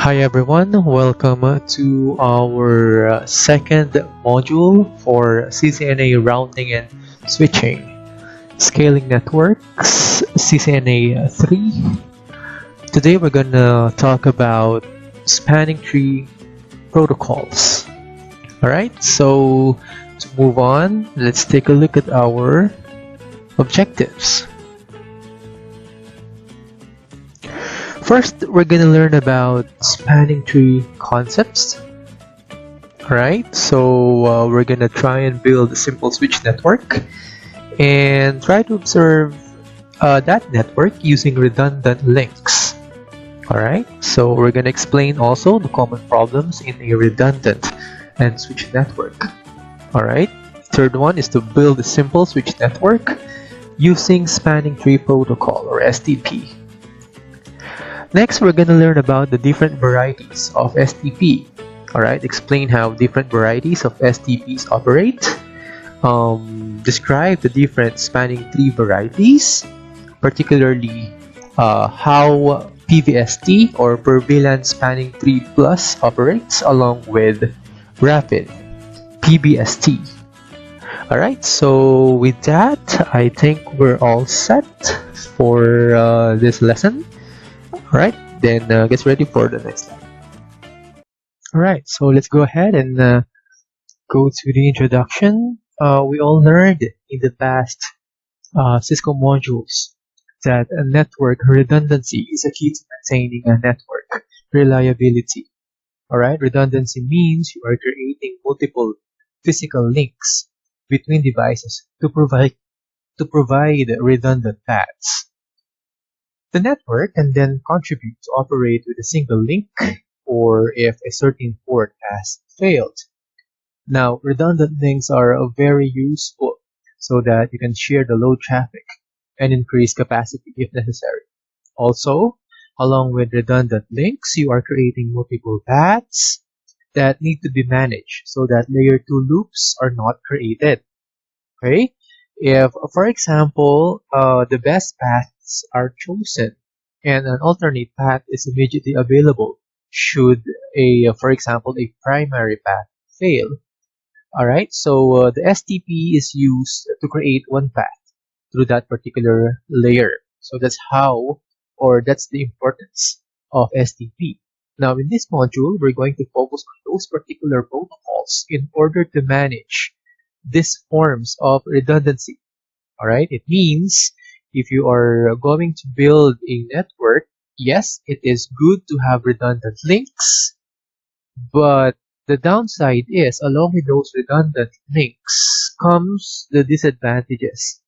Hi everyone, welcome to our second module for CCNA routing and switching, scaling networks, CCNA3. Today we're gonna talk about spanning tree protocols. Alright, so to move on, let's take a look at our objectives. First, we're going to learn about spanning tree concepts. Alright, so we're going to try and build a simple switch network and try to observe that network using redundant links. Alright, so we're going to explain also the common problems in a redundant and switch network. Alright, third one is to build a simple switch network using spanning tree protocol or STP. Next, we're going to learn about the different varieties of STP. Alright, explain how different varieties of STPs operate. Describe the different spanning tree varieties, particularly how PVST or per VLAN spanning tree plus operates along with rapid PBST. Alright, so with that, I think we're all set for this lesson. Alright, then get ready for the next slide. Alright, so let's go ahead and go to the introduction. We all learned in the past Cisco modules that a network redundancy is a key to maintaining a network reliability. Alright, redundancy means you are creating multiple physical links between devices to provide redundant paths. The network can then contribute to operate with a single link or if a certain port has failed. Now, redundant links are very useful so that you can share the load traffic and increase capacity if necessary. Also, along with redundant links, you are creating multiple paths that need to be managed so that layer 2 loops are not created. Okay? If, for example, the best paths are chosen and an alternate path is immediately available should for example, a primary path fail. Alright, so the STP is used to create one path through that particular layer. So that's how, or that's the importance of STP. Now in this module, we're going to focus on those particular protocols in order to manage these forms of redundancy. Alright, it means if you are going to build a network, yes, it is good to have redundant links, but the downside is along with those redundant links comes the disadvantages.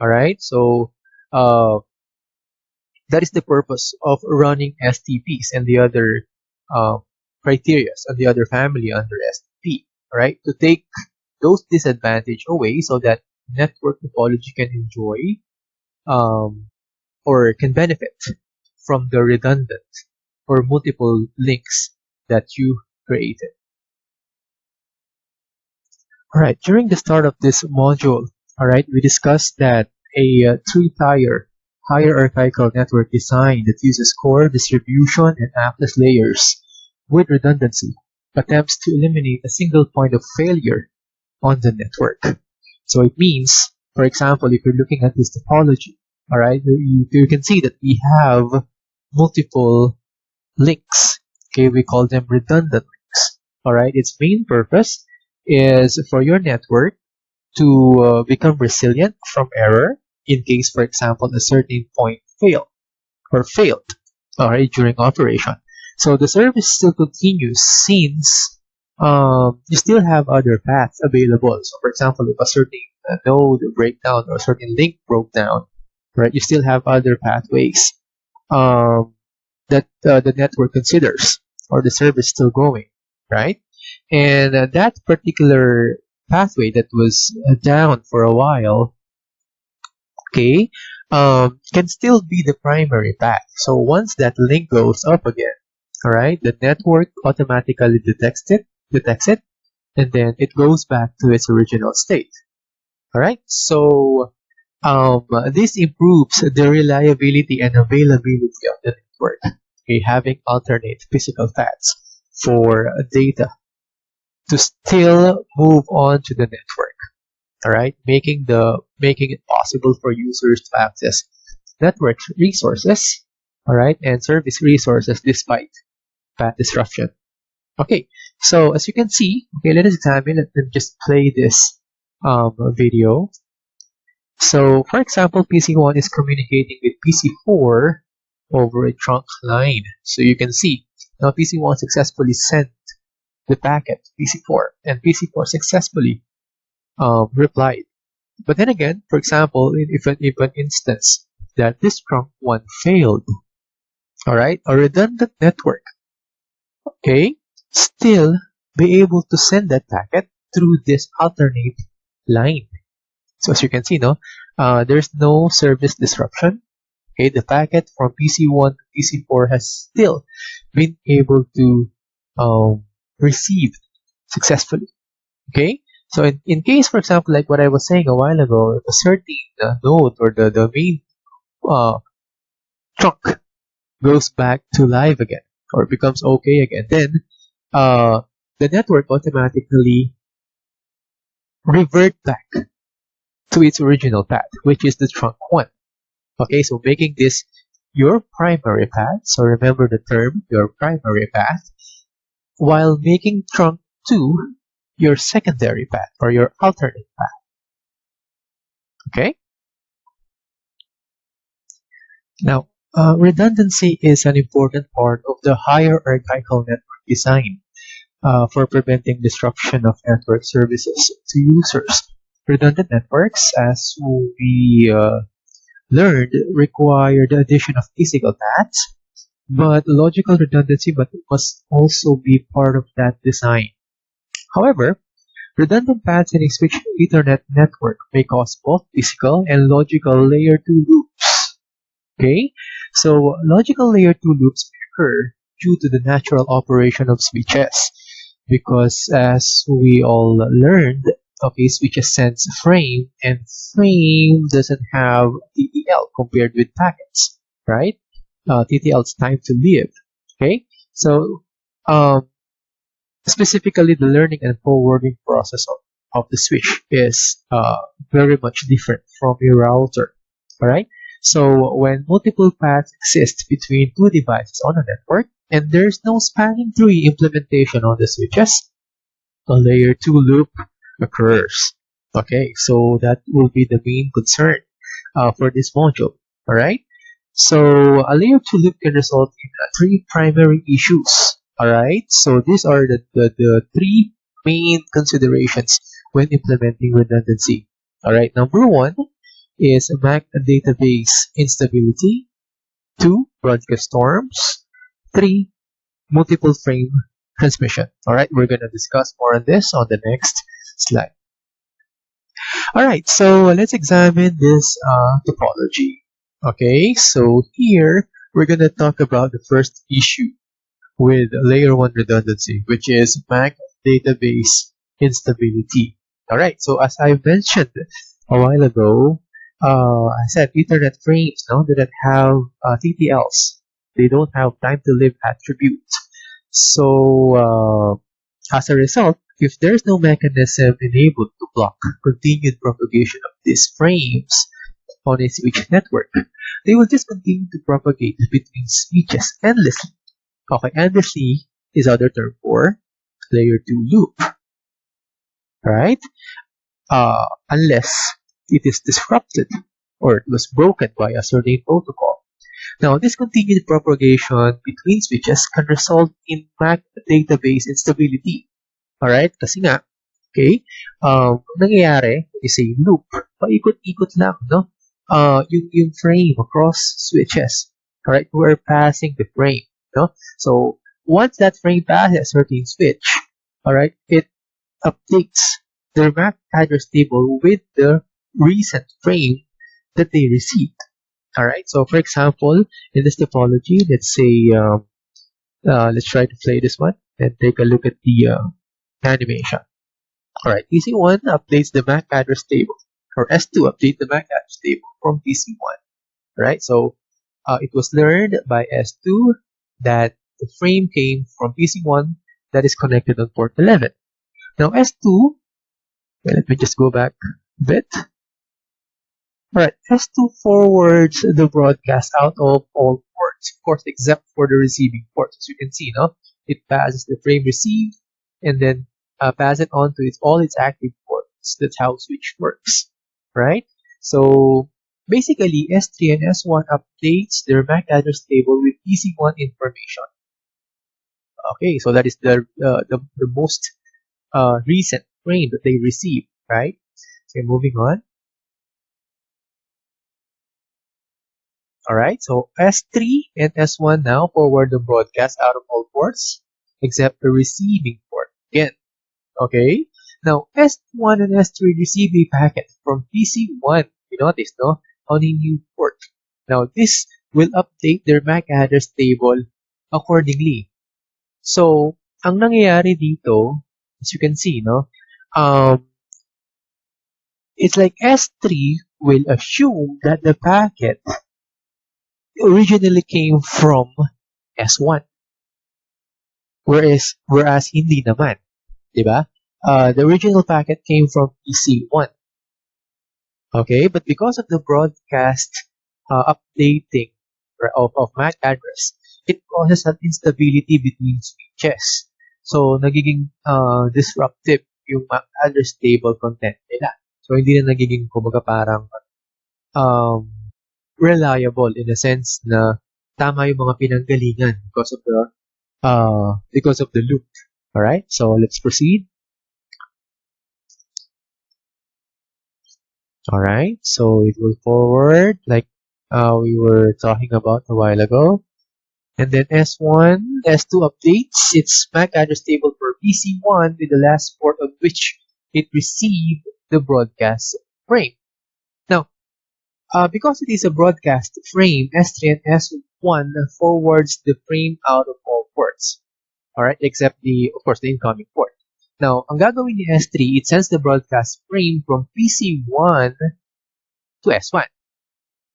Alright, so that is the purpose of running STPs and the other criteria and the other family under STP. Alright, to take those disadvantages away so that network topology can enjoy or can benefit from the redundant or multiple links that you created. Alright, during the start of this module, alright, we discussed that a three-tier hierarchical network design that uses core, distribution, and access layers with redundancy attempts to eliminate a single point of failure on the network. So it means, for example, if you're looking at this topology, alright, you can see that we have multiple links. Okay, we call them redundant links. Alright, its main purpose is for your network to become resilient from error in case, for example, a certain point failed alright, during operation. So the service still continues since you still have other paths available. So for example, if a certain node breakdown or a certain link broke down, right, you still have other pathways that the network considers, or the service still going, right? And that particular pathway that was down for a while, okay, can still be the primary path. So once that link goes up again, all right, the network automatically detects it, and then it goes back to its original state. All right, so this improves the reliability and availability of the network. okay, having alternate physical paths for data to still move on to the network. All right, making it possible for users to access network resources, all right, and service resources despite path disruption. Okay, so as you can see, okay, let us examine. Let me just play this video. So, for example, PC1 is communicating with PC4 over a trunk line. So you can see now PC1 successfully sent the packet to PC4, and PC4 successfully replied. But then again, for example, if an instance that this trunk one failed, all right, a redundant network, okay, still be able to send that packet through this alternate line. So as you can see, there's no service disruption. Okay, the packet from PC1 to PC4 has still been able to receive successfully. Okay, so in case, for example, like what I was saying a while ago, if a certain node or the main trunk goes back to live again or becomes okay again, then the network automatically revert back to its original path, which is the trunk 1. Okay, so making this your primary path. So remember the term, your primary path, while making trunk 2 your secondary path or your alternate path. Okay? Now, redundancy is an important part of the hierarchical network design for preventing disruption of network services to users. Redundant networks, as we learned, require the addition of physical paths, but logical redundancy must also be part of that design. However, redundant paths in a switch Ethernet network may cause both physical and logical layer 2 loops. Okay, so logical layer 2 loops occur due to the natural operation of switches, because as we all learned, okay, switches sends frame, and frame doesn't have TTL compared with packets, right? TTL is time to live. Okay, so specifically the learning and forwarding process of the switch is very much different from a router. All right. So when multiple paths exist between two devices on a network and there's no spanning tree implementation on the switches, a layer 2 loop occurs. Okay, so that will be the main concern for this module. All right. So a layer 2 loop can result in 3 primary issues. All right. So these are the 3 main considerations when implementing redundancy. All right. Number 1 is MAC database instability. 2, broadcast storms. 3, multiple frame transmission. All right. We're going to discuss more on this on the next slide. All right. So let's examine this topology. Okay. So here we're going to talk about the first issue with layer 1 redundancy, which is MAC database instability. Alright, so as I mentioned a while ago, I said Ethernet frames that have TTLs. They don't have time to live attribute. So as a result, if there's no mechanism enabled to block continued propagation of these frames on a switch network, they will just continue to propagate between switches endlessly. Okay, endlessly is other term for layer 2 loop, right? Unless it is disrupted or it was broken by a certain protocol. Now, this continued propagation between switches can result in MAC database instability. Alright? Kasi nga, okay, nangyayari is a loop. Paikot-ikot lang, no? Yung frame across switches. Alright? We're passing the frame, no? So, once that frame passes a certain switch, alright, it updates their MAC address table with the recent frame that they received. Alright, so for example, in this topology, let's say, let's try to play this one and take a look at the animation. Alright, PC1 updates the MAC address table, or S2 updates the MAC address table from PC1. Alright, so it was learned by S2 that the frame came from PC1 that is connected on port 11. Now S2, let me just go back a bit. Alright, S2 forwards the broadcast out of all ports, of course, except for the receiving port. As you can see, no, it passes the frame received and then pass it on to all its active ports. That's how switch works, right? So basically, S3 and S1 updates their MAC address table with PC1 information. Okay, so that is the most recent frame that they receive, right? So moving on. Alright, so S3 and S1 now forward the broadcast out of all ports except the receiving port. Again, okay? Now, S1 and S3 receive a packet from PC1, you notice, no? On a new port. Now, this will update their MAC address table accordingly. So, ang nangyayari dito, as you can see, no? It's like S3 will assume that the packet originally came from S1. Whereas hindi naman, 'di ba? The original packet came from PC1. Okay, but because of the broadcast updating of MAC address, it causes an instability between switches. So nagiging disruptive yung MAC address table content nila. So hindi na nagiging kumbaga parang reliable in the sense na tama yung mga pinanggalingan because of the loop. All right, so let's proceed. All right, so it will forward like we were talking about a while ago, and then S1, S2 updates its MAC address table for PC1 with the last port on which it received the broadcast frame. Now, because it is a broadcast frame, S3 and S1 forwards the frame out of all ports. Alright, except of course, the incoming port. Now, ang gagawin ni S3, it sends the broadcast frame from PC1 to S1.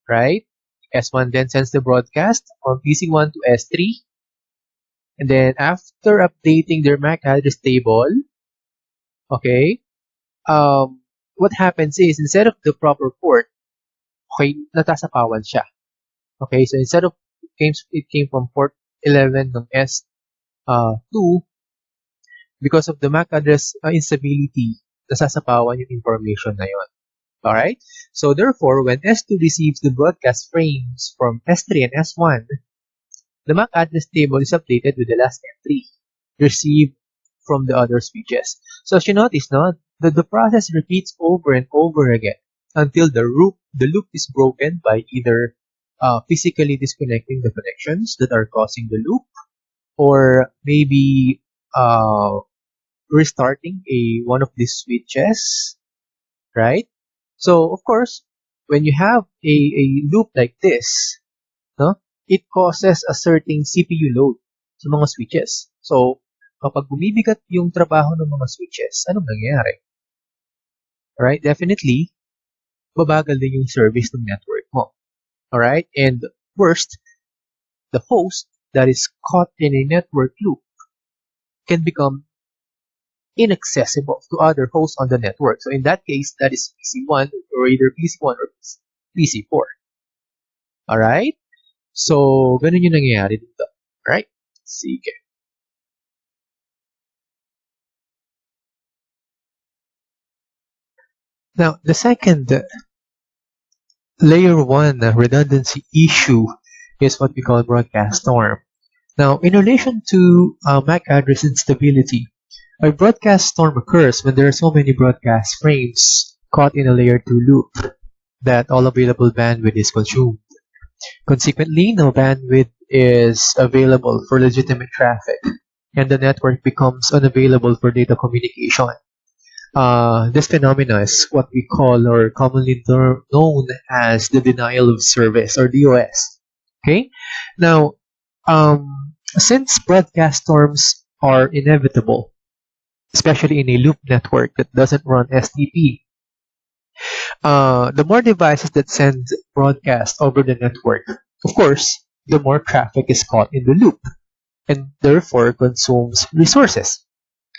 Right? S1 then sends the broadcast from PC1 to S3. And then after updating their MAC address table, okay, what happens is instead of the proper port, okay, natasapawan siya. Okay, so instead of it came from port 11 ng S2, because of the MAC address instability, nasasapawan yung information na yun. Alright? So therefore, when S2 receives the broadcast frames from S3 and S1, the MAC address table is updated with the last entry received from the other switches. So as you notice, no, the process repeats over and over again until the loop is broken by either physically disconnecting the connections that are causing the loop, or maybe restarting one of these switches, right? So of course, when you have a loop like this, no, it causes a certain CPU load sa mga switches. So kapag bumibigat yung trabaho ng mga switches, anong nangyayari? Right? Definitely, babagal din yung service ng network mo. Alright? And worst, the host that is caught in a network loop can become inaccessible to other hosts on the network. So in that case, that is PC1 or either PC1 or PC4. Alright? So, ganun yung nangyayari dito. Alright? Sige. Now, the second layer 1 redundancy issue is what we call broadcast storm. Now, in relation to MAC address instability, a broadcast storm occurs when there are so many broadcast frames caught in a layer 2 loop that all available bandwidth is consumed. Consequently, no bandwidth is available for legitimate traffic, and the network becomes unavailable for data communication. This phenomena is what we call, or commonly known as, the denial of service, or DOS. Okay? Now, since broadcast storms are inevitable, especially in a loop network that doesn't run STP, the more devices that send broadcast over the network, of course, the more traffic is caught in the loop and therefore consumes resources.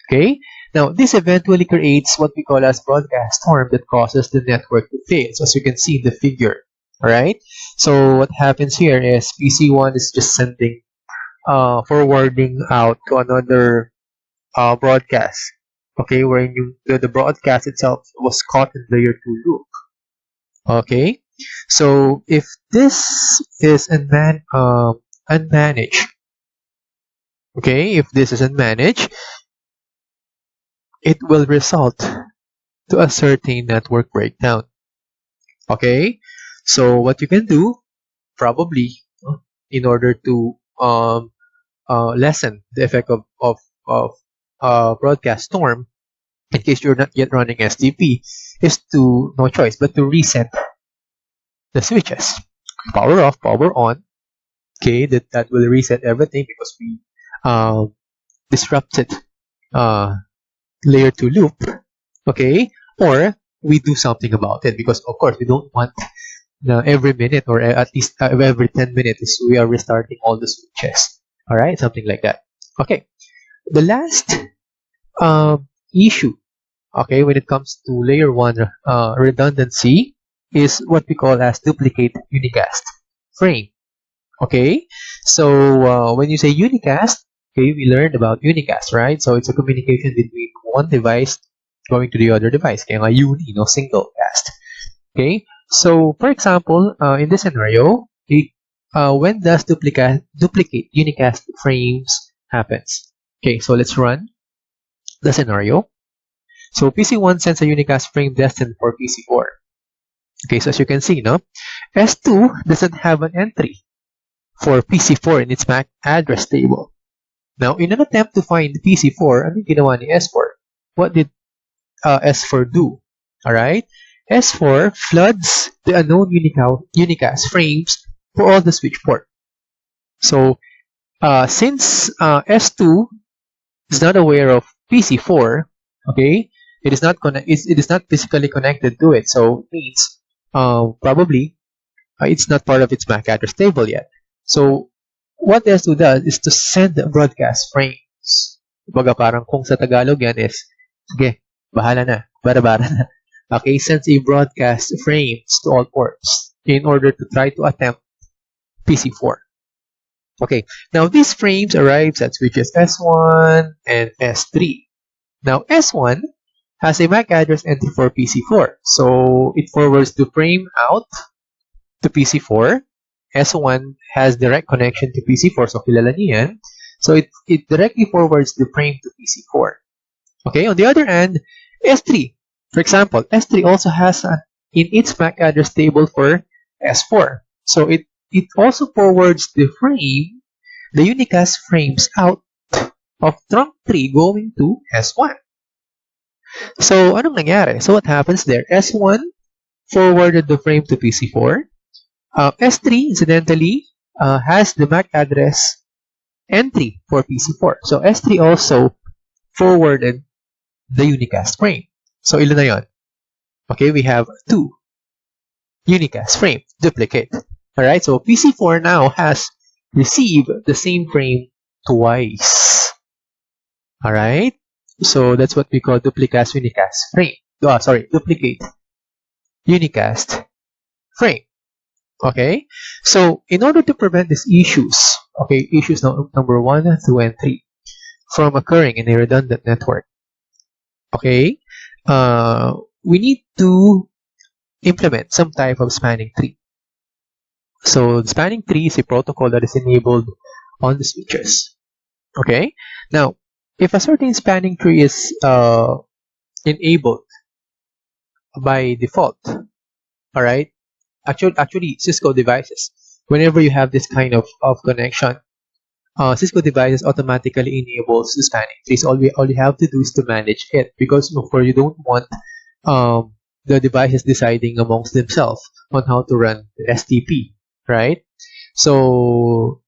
Okay? Now, this eventually creates what we call as broadcast storm that causes the network to fail, so as you can see in the figure. Alright? So, what happens here is PC1 is just sending, forwarding out to another broadcast. Okay, where the broadcast itself was caught in layer 2 loop. Okay, so if this is unmanaged, okay, if this is unmanaged, it will result to a certain network breakdown. Okay, so what you can do, probably, in order to lessen the effect of broadcast storm, in case you're not yet running Stp, is to no choice but to reset the switches. Power off, power on. Okay, that will reset everything because we disrupted layer 2 loop. Okay, or we do something about it because of course we don't want every minute or at least every 10 minutes we are restarting all the switches. All right, something like that. Okay, the last issue, okay, when it comes to layer 1 redundancy is what we call as duplicate unicast frame. Okay, so when you say unicast, okay, we learned about unicast, right? So it's a communication between one device going to the other device. Kaya nga uni, single cast. Okay, so for example, in this scenario, when does duplicate unicast frames happens? Okay, so let's run the scenario. So PC1 sends a unicast frame destined for PC4. Okay, so as you can see, S2 doesn't have an entry for PC4 in its MAC address table. Now, in an attempt to find PC4, ano yung ginawa ni S4? What did S4 do? Alright? S4 floods the unknown unicast frames for all the switch port. So, since S2 is not aware of PC4, okay, it is not physically connected to it. So, it means probably it's not part of its MAC address table yet. So, what S2 does is to send broadcast frames. Baga parang kung sa Tagalog yan is, sige, bahala na, bara-bara na. Okay, sends a broadcast frames to all ports in order to try to attempt PC4. Okay, now these frames arrives at switches S1 and S3. Now, S1 has a MAC address entry for PC4. So, it forwards the frame out to PC4. S1 has direct connection to PC4, so kilala niyo yan. So it directly forwards the frame to PC4. Okay, on the other hand, S3, for example, S3 also has in its MAC address table for S4. So it also forwards the frame, the unicast frames out of trunk 3 going to S1. So anong nangyari? So what happens there? S1 forwarded the frame to PC4. S3, incidentally, has the MAC address entry for PC4. So, S3 also forwarded the unicast frame. So, ilan na yun? Okay, we have 2 unicast frame, duplicate. Alright, so PC4 now has received the same frame twice. Alright, so that's what we call duplicate unicast frame. Duplicate unicast frame. Okay, so in order to prevent these issues, okay, issues number 1, 2, and 3 from occurring in a redundant network, okay, we need to implement some type of spanning tree. So the spanning tree is a protocol that is enabled on the switches. Okay, now if a certain spanning tree is enabled by default, all right. Actually, Cisco devices, whenever you have this kind of connection, Cisco devices automatically enables the spanning tree. So all you have to do is to manage it, because of course you don't want the devices deciding amongst themselves on how to run the STP, right? So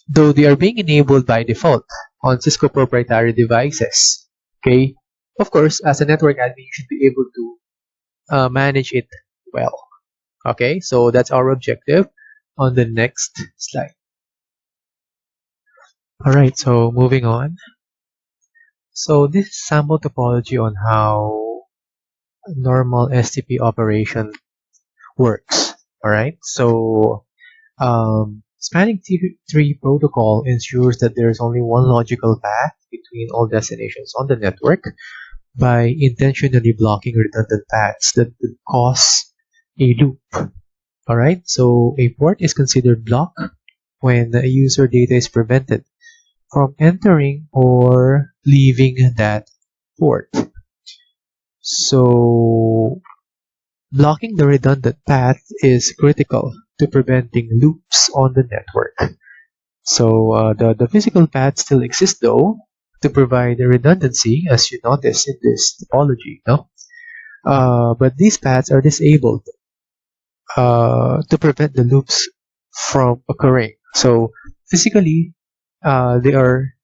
though they are being enabled by default on Cisco proprietary devices, okay, of course, as a network admin, you should be able to manage it well. Okay, so that's our objective on the next slide. Alright, so moving on. So this is sample topology on how normal STP operation works. Alright, so spanning tree protocol ensures that there is only one logical path between all destinations on the network by intentionally blocking redundant paths that could cause a loop. Alright, so a port is considered blocked when the user data is prevented from entering or leaving that port. So blocking the redundant path is critical to preventing loops on the network. So the physical path still exists though to provide the redundancy, as you notice in this topology, no? But these paths are disabled to prevent the loops from occurring. So physically, they are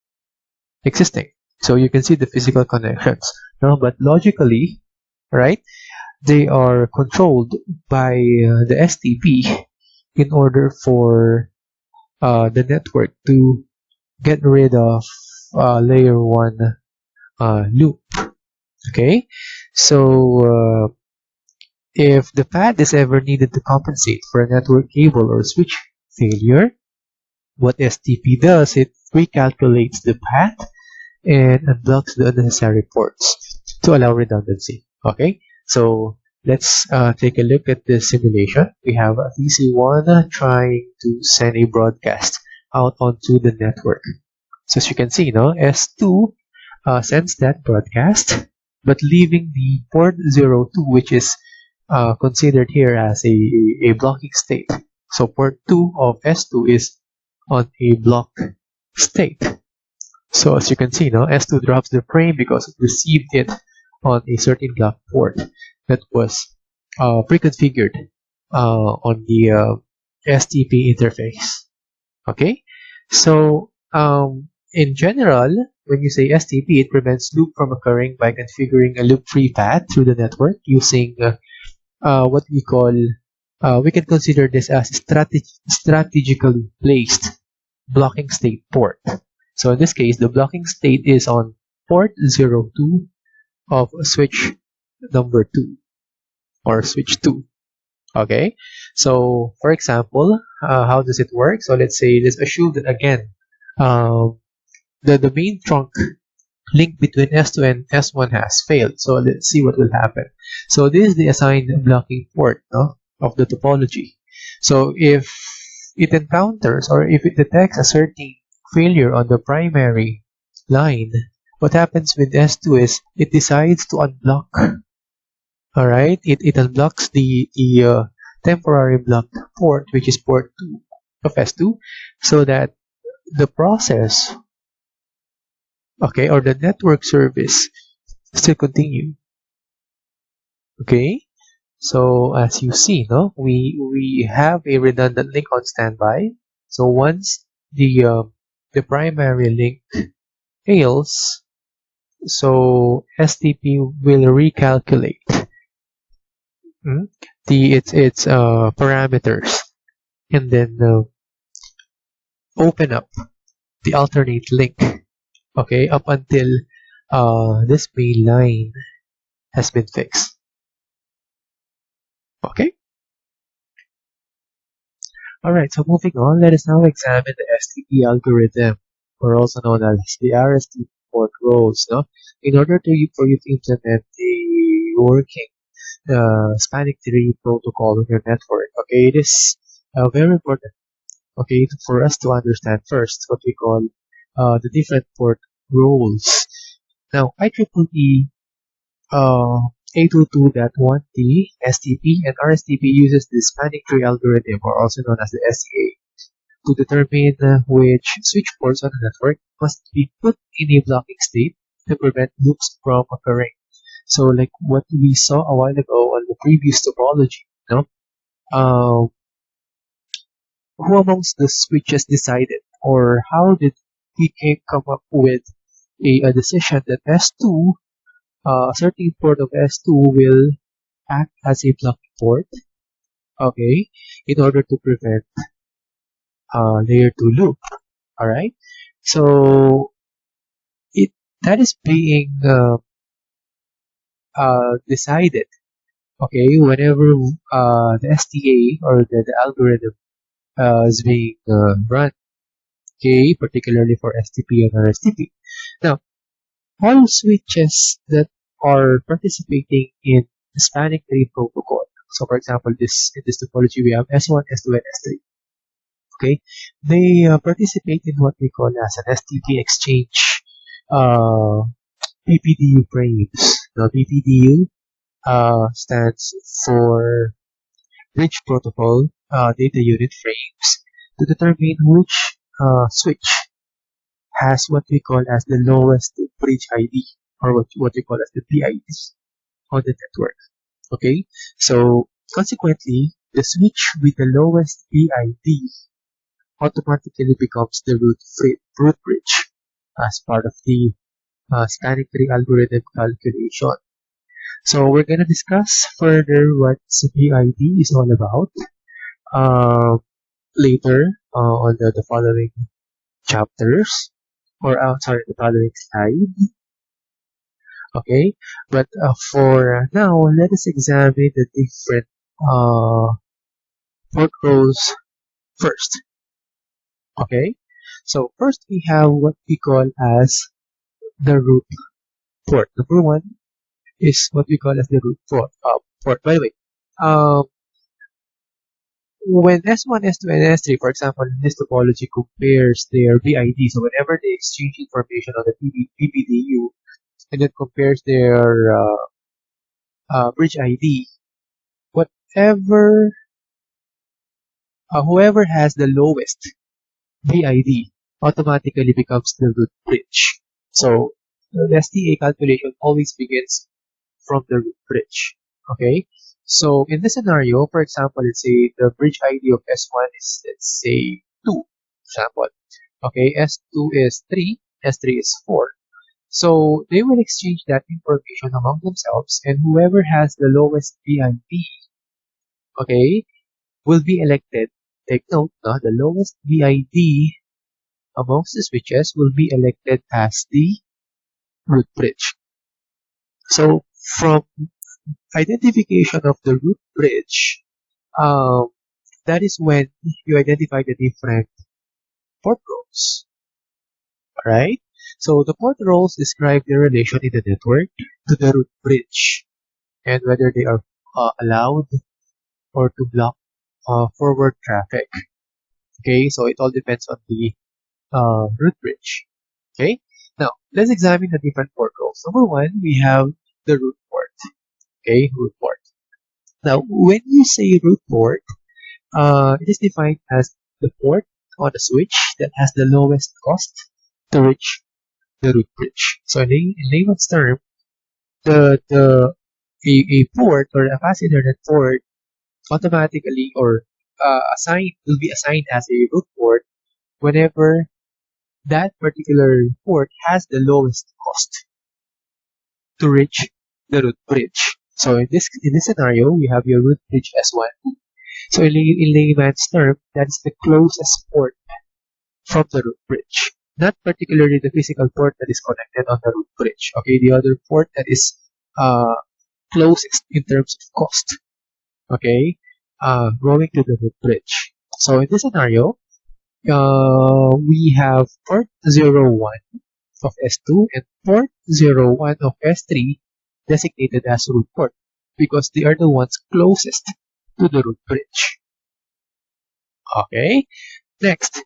existing. So you can see the physical connections, no? But logically, right, they are controlled by the STP in order for the network to get rid of layer 1 loop. Okay, so if the path is ever needed to compensate for a network cable or switch failure, what STP does, it recalculates the path and unblocks the unnecessary ports to allow redundancy. Okay, so let's take a look at this simulation. We have a TC1 trying to send a broadcast out onto the network. So as you can see, S2 sends that broadcast, but leaving the port 02, which is considered here as a blocking state. So port 2 of S2 is on a block state. So as you can see, S2 drops the frame because it received it on a certain block port that was pre-configured on the STP interface. Okay, so in general, when you say STP, it prevents loop from occurring by configuring a loop-free path through the network using what we call, we can consider this as strategically placed blocking state port. So in this case, the blocking state is on port 02 of switch number 2 or switch 2. Okay, so for example, how does it work? So let's assume that again, the main trunk link between S2 and S1 has failed. So let's see what will happen. So this is the assigned blocking port of the topology. So if it encounters or if it detects a certain failure on the primary line, what happens with S2 is it decides to unblock. Alright, it unblocks the temporary blocked port, which is port 2 of S2, so that the process, okay, or the network service still continue. Okay, so as you see, we have a redundant link on standby. So once the primary link fails, so STP will recalculate its parameters and then open up the alternate link, okay, up until this main line has been fixed. Okay, alright, so moving on, let us now examine the Stp algorithm, or also known as the RST port roles. In order for you to implement a working spanning tree protocol on your network, okay, it is very important, okay, for us to understand first what we call the different port roles. Now, IEEE 802.1t, STP, and RSTP uses the spanning tree algorithm, or also known as the SCA, to determine which switch ports on the network must be put in a blocking state to prevent loops from occurring. So, like what we saw a while ago on the previous topology, who amongst the switches decided, or how did we come up with a decision that S2, a certain port of S2 will act as a blocking port, okay, in order to prevent layer 2 loop. Alright, So it that is being decided, okay, whenever the STA or the algorithm is being run, okay, particularly for STP and RSTP. Now, all switches that are participating in the spanning tree protocol. So, for example, in this topology, we have S1, S2, and S3. Okay, they participate in what we call as an STP exchange uh, Vpdu frames. Now, Vpdu stands for Bridge Protocol Data Unit Frames to determine which switch has what we call as the lowest bridge ID, or what we call as the BIDs on the network. Okay, so consequently, the switch with the lowest BID automatically becomes the root bridge as part of the spanning tree algorithm calculation. So we're going to discuss further what BID is all about later on the following chapters, or sorry, the following slide. Okay, but for now, let us examine the different port roles first. Okay, so first we have what we call as the root port. Number one is what we call as the root port. By the way, when S1, S2, and S3, for example, in this topology compares their BID, so whenever they exchange information on the Vpdu and then compares their bridge ID, whatever whoever has the lowest BID automatically becomes the root bridge. So the STA calculation always begins from the root bridge. Okay, so in this scenario, for example, let's say the bridge ID of S1 is, let's say, 2, for example. Okay, S2 is 3, S3 is 4. So they will exchange that information among themselves, and whoever has the lowest BID, okay, will be elected. Take note, the lowest BID amongst the switches will be elected as the root bridge. So from identification of the root bridge, that is when you identify the different port roles. Alright? So the port roles describe the relation in the network to the root bridge and whether they are allowed or to block forward traffic. Okay, so it all depends on the root bridge. Okay, now let's examine the different port roles. Number one, we have the root port. Okay, root port. Now, when you say root port, it is defined as the port on the switch that has the lowest cost to reach the root bridge. So in layman's term, a port or a fast internet port automatically or will be assigned as a root port whenever that particular port has the lowest cost to reach the root bridge. So in this scenario, we have your root bridge S1. So in layman's term, that is the closest port from the root bridge. Not particularly the physical port that is connected on the root bridge. Okay, the other port that is closest in terms of cost. Okay, going to the root bridge. So in this scenario, we have port 01 of S2 and port 01 of S3 designated as root port because they are the ones closest to the root bridge. Okay, next,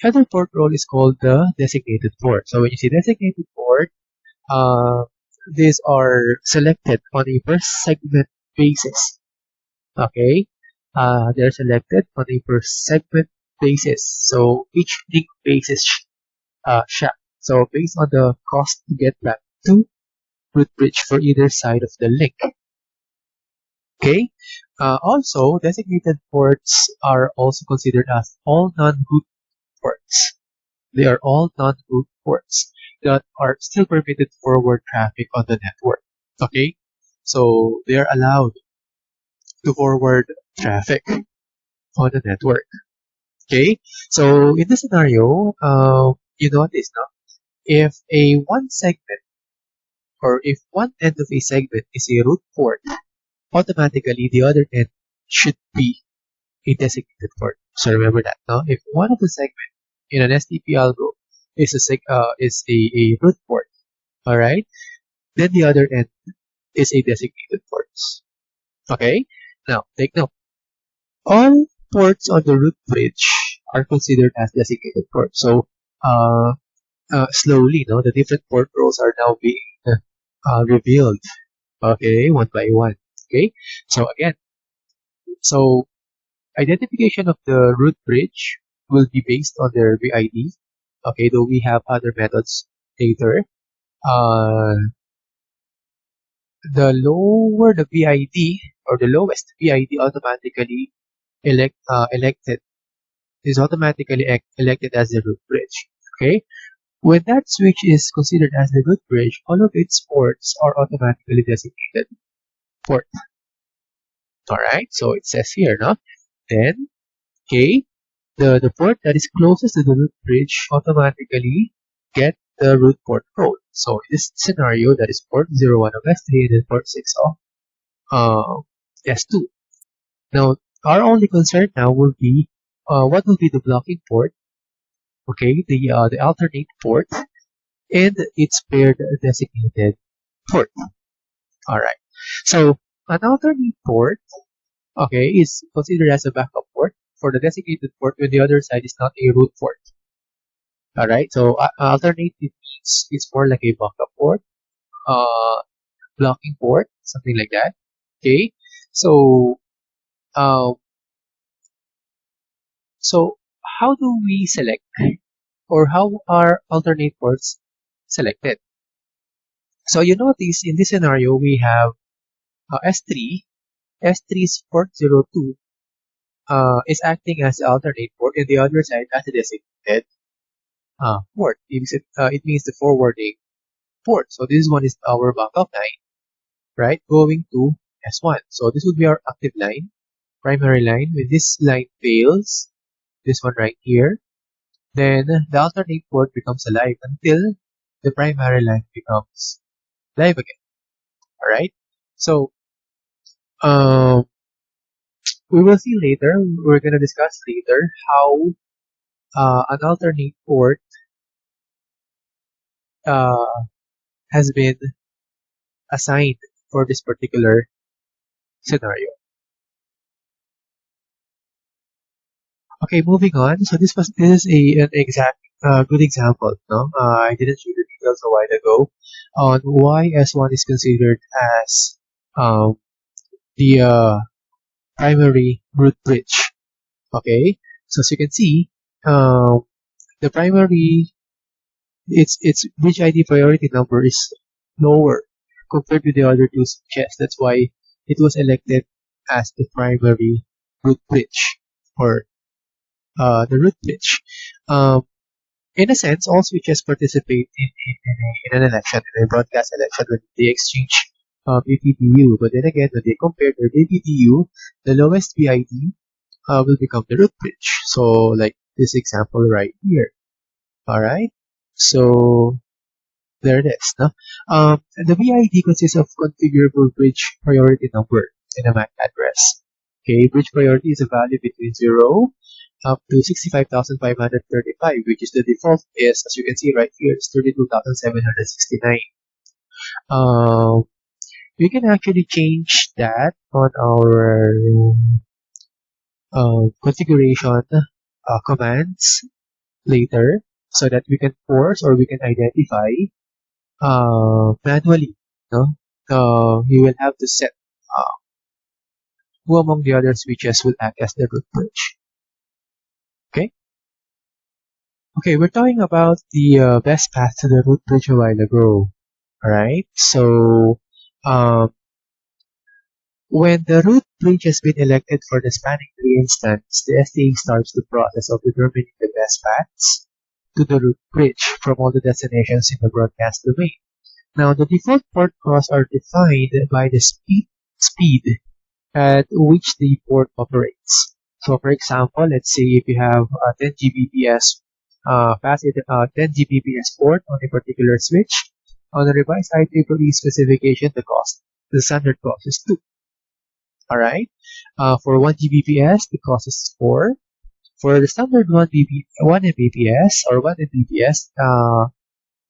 the other port role is called the designated port. So when you see designated port, these are selected on a per segment basis. Okay, they're selected on a per segment basis. So each link basis shot. So based on the cost to get back to root bridge for either side of the link. Okay. Also, designated ports are also considered as all non-root ports. They are all non-root ports that are still permitted forward traffic on the network. Okay. So they are allowed to forward traffic on the network. Okay. So in this scenario, you notice, no? If a one segment or if one end of a segment is a root port, automatically the other end should be a designated port. So remember that, no? If one of the segment in an STP algo is a root port, all right, then the other end is a designated port. Okay. Now take note. All ports on the root bridge are considered as designated ports. So uh, slowly, no, the different port rows are now being revealed. Okay, one by one. Okay. So again, so identification of the root bridge will be based on their VID. Okay, though we have other methods later. Uh, the lower the VID or the lowest VID automatically elected is automatically elected as the root bridge. Okay, when that switch is considered as the root bridge, all of its ports are automatically designated port. All right, so it says here, no? Then, okay, the port that is closest to the root bridge automatically get the root port code. So in this scenario, that is port 01 of S3 and then port 6 of S2. Now, our only concern now will be what will be the blocking port, okay, the alternate port, and its paired designated port. All right. So an alternate port, okay, is considered as a backup port for the designated port when the other side is not a root port. All right. So alternate means it's more like a backup port, uh, blocking port, something like that. Okay. So um, so how do we select or how are alternate ports selected? So you notice in this scenario we have S3. S3's port 02 is acting as the alternate port and the other side as the designated port. It means the forwarding port. So this one is our backup line, right? Going to S1. So this would be our active line, primary line. When this line fails, this one right here, then the alternate port becomes alive until the primary line becomes live again. All right. So um, we will see later. We're gonna discuss later how an alternate port uh, has been assigned for this particular scenario. Okay, moving on. So this is an exact good example. No, I didn't show the details a while ago on why S1 is considered as the primary root bridge. Okay, so as you can see, the primary its bridge ID priority number is lower compared to the other two switches. That's why it was elected as the primary root bridge or the root bridge. In a sense, all switches participate in an election, in a broadcast election, when they exchange Vpdu. But then again, when they compare their Vpdu, the lowest VID will become the root bridge. So, like this example right here. All right. So there it is. No? The VID consists of configurable bridge priority number and a MAC address. Okay, bridge priority is a value between 0 up to 65,535, which is the default is, as you can see right here, is 32,769. We can actually change that on our configuration commands later so that we can force or we can identify manually. No? You will have to set who among the other switches will act as the root bridge. Okay? Okay, we're talking about the best path to the root bridge a while ago. Alright, so when the root bridge has been elected for the spanning tree instance, the STA starts the process of determining the best paths to the root bridge from all the destinations in the broadcast domain. Now, the default port costs are defined by the speed at which the port operates. So, for example, let's say if you have 10 Gbps pass it 10 Gbps port on a particular switch. On the revised IEEE specification, the standard cost is 2. Alright? For 1 Gbps, the cost is 4. For the standard 1 Mbps or 1 Mbps,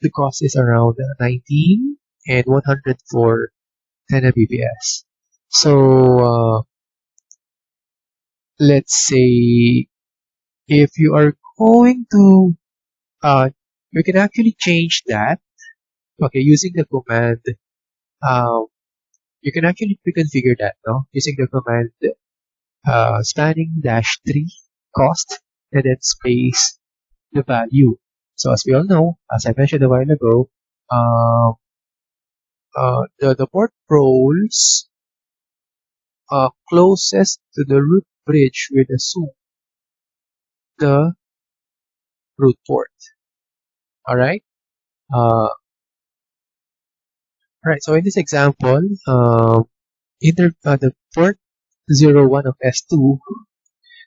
the cost is around 19 and 100 for 10 Mbps. So, let's say if you are going to, you can actually change that. Okay, using the command, you can actually pre-configure that, no? Using the command spanning-3 cost and then space the value. So as we all know, as I mentioned a while ago, the port roles closest to the root bridge will assume the root port. Alright? Alright, so in this example, the port 01 of S2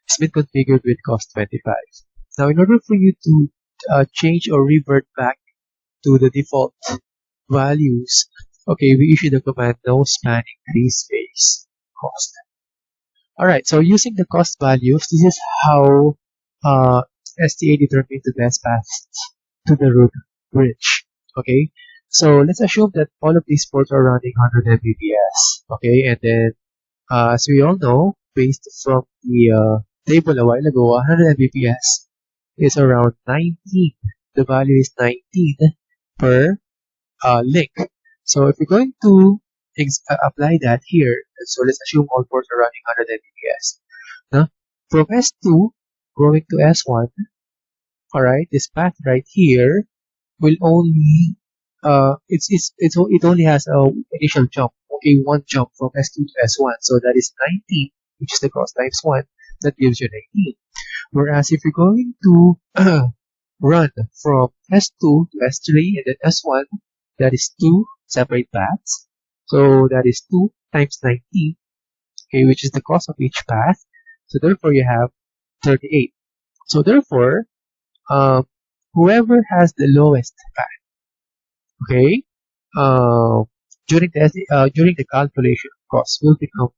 has been configured with cost 25. Now, in order for you to change or revert back to the default values, okay, we issue the command no spanning 3 space cost. Alright, so using the cost values, this is how STA determines the best path to the root bridge. Okay, so let's assume that all of these ports are running 100 Mbps. Okay, and then as we all know, based from the table a while ago, 100 Mbps is around 19. The value is 19 per link. So if we're going to apply that here, so let's assume all ports are running 100 Mbps. Now, from S2 going to S1, alright, this path right here will only it only has a initial jump, okay, one jump from S2 to S1, so that is 19, which is the cost times 1, that gives you 19. Whereas if you're going to run from S2 to S3 and then S1, that is 2 separate paths, so that is 2 times 19, okay, which is the cost of each path, so therefore you have 38. So therefore, whoever has the lowest path, okay, during the calculation of cost will become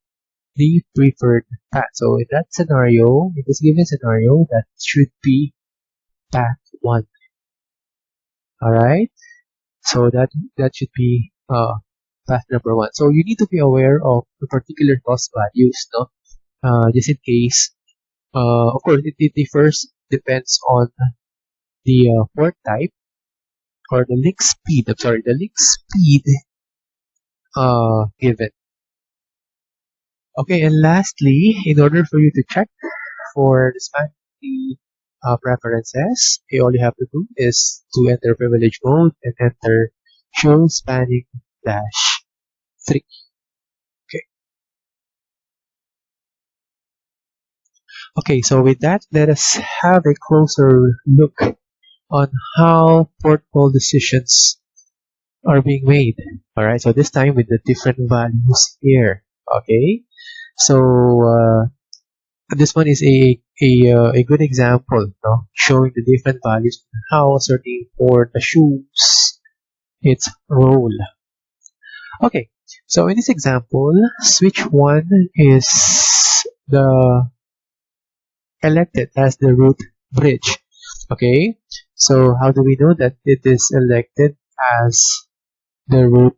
the preferred path. So in that scenario, in this given scenario, that should be path 1. Alright, so that should be path number 1. So you need to be aware of the particular cost values, no? Just in case. Of course, it differs, depends on the port type or the link speed. I'm sorry, the link speed given. Okay, and lastly, in order for you to check for the spanning preferences, all you have to do is to enter privilege mode and enter show spanning -3. Okay. Okay, so with that, let us have a closer look on how port call decisions are being made. Alright, so this time with the different values here. Okay, so this one is a good example, no? Showing the different values and how a certain port assumes its role. Okay, so in this example, switch 1 is elected as the root bridge. Okay, so how do we know that it is elected as the root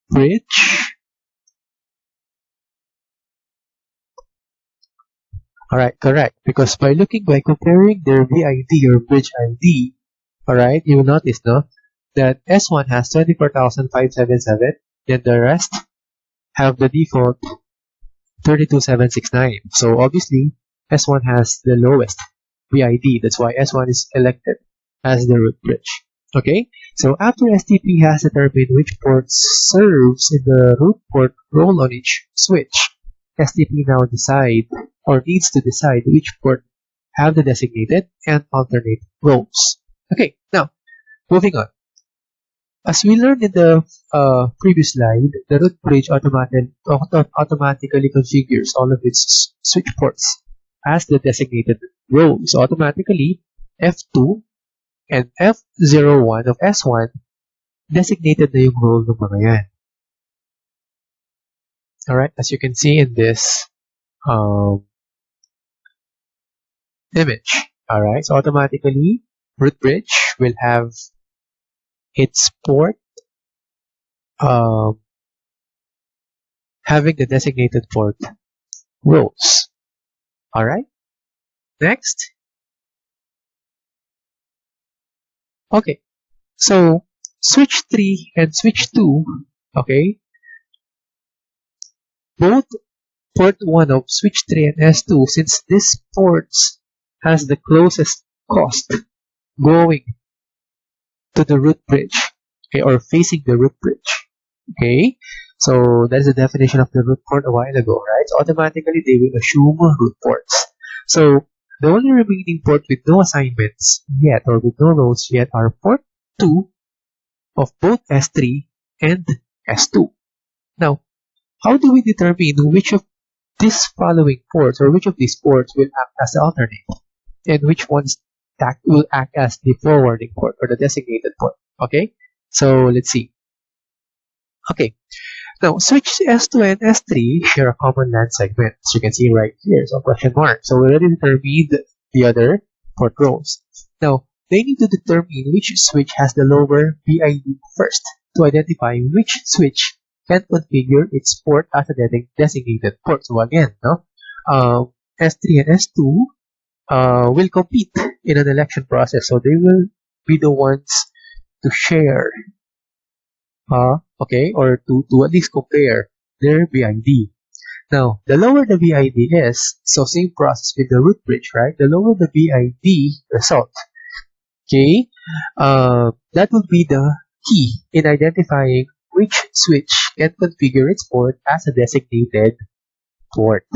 bridge? Alright, correct. Because by comparing their VID or bridge ID, alright, you will notice, no, that S1 has 24,577, then the rest have the default 32,769. So obviously, S1 has the lowest VID. That's why S1 is elected as the root bridge. Okay, so after STP has determined which port serves in the root port role on each switch, STP now needs to decide which port have the designated and alternate roles. Okay, now moving on. As we learned in the previous slide, the root bridge automatically configures all of its switch ports as the designated role. So automatically, F2 And F01 of S1, designated na yung role ng mga yan. Alright, as you can see in this image. Alright, so automatically, root bridge will have its port having the designated port roles. Alright, next. Okay, so switch 3 and switch 2, okay, both port 1 of switch 3 and S2, since this ports has the closest cost going to the root bridge, okay, or facing the root bridge, okay. So that is the definition of the root port a while ago, right? So automatically they will assume root ports. So the only remaining port with no assignments yet or with no roles yet are port 2 of both S3 and S2. Now, how do we determine which of these following ports or which of these ports will act as the alternate and which ones will act as the forwarding port or the designated port? Okay, so let's see. Okay, now switch S2 and S3 share a common LAN segment, as you can see right here, so question mark. So we already determined the other port roles. Now they need to determine which switch has the lower BID first to identify which switch can configure its port as a designated port. So again, no, S3 and S2 will compete in an election process, so they will be the ones to share, okay, or to at least compare their BID. Now, the lower the BID is, so same process with the root bridge, right? The lower the BID result, okay, that will be the key in identifying which switch can configure its port as a designated port.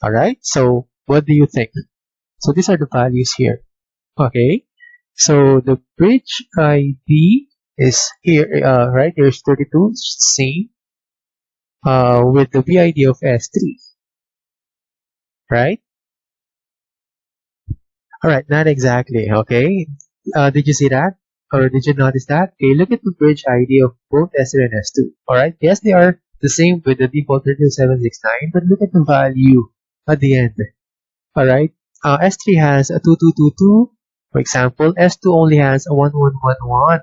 Alright, so what do you think? So these are the values here. Okay, so the bridge ID is here, right? Here's 32, same with the BID of S3, right? Alright, not exactly, okay? Did you see that? Or did you notice that? Okay, look at the bridge ID of both S3 and S2. Alright, yes, they are the same with the default 32769, but look at the value at the end. Alright, S3 has a 2222, for example. S2 only has a 1111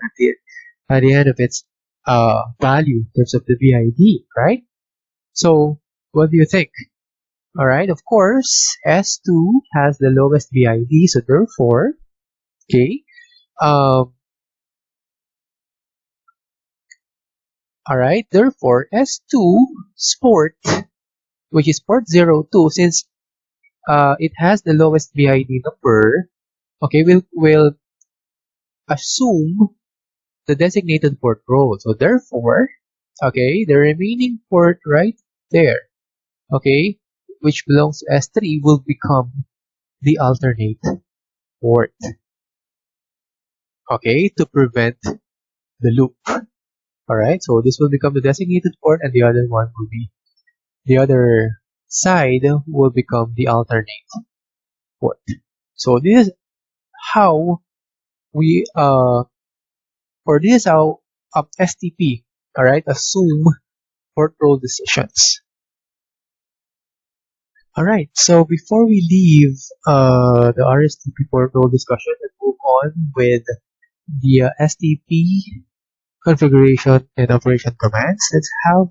at the end of its value in terms of the BID, right? So, what do you think? Alright, of course, S2 has the lowest BID, so therefore, okay, alright, therefore, S2's port, which is port 02, since it has the lowest BID number, okay, we'll assume the designated port role. So therefore, okay, the remaining port right there, okay, which belongs to S3 will become the alternate port, okay, to prevent the loop. Alright, so this will become the designated port and the other one will be, the other side will become the alternate port. So this is how we, or this is how STP, alright, assume port role decisions. Alright, so before we leave the RSTP port role discussion and move on with the STP configuration and operation commands, let's have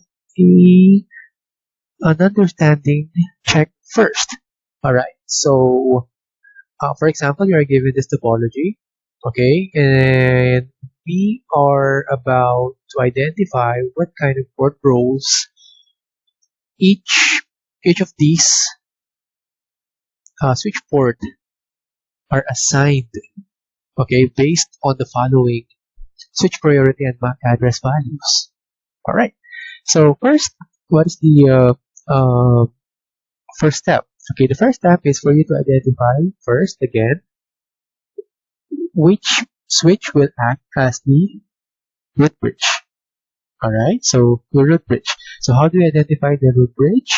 an understanding check first. Alright, so for example, you are given this topology, okay, and we are about to identify what kind of port roles each of these switch port are assigned, okay, based on the following switch priority and MAC address values. Alright, so first, what is the first step? Okay, the first step is for you to identify first, again, which switch will act as the root bridge. Alright, so the root bridge. So how do you identify the root bridge?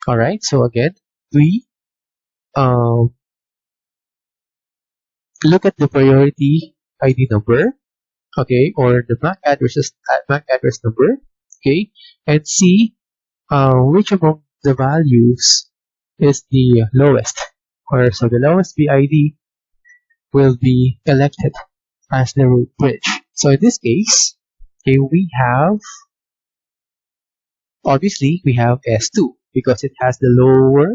Alright, so again, we look at the priority ID number, okay, or the MAC address number, okay, and see which among the values is the lowest. Or so the lowest BID will be elected as the root bridge. So in this case, okay, obviously we have S2 because it has the lower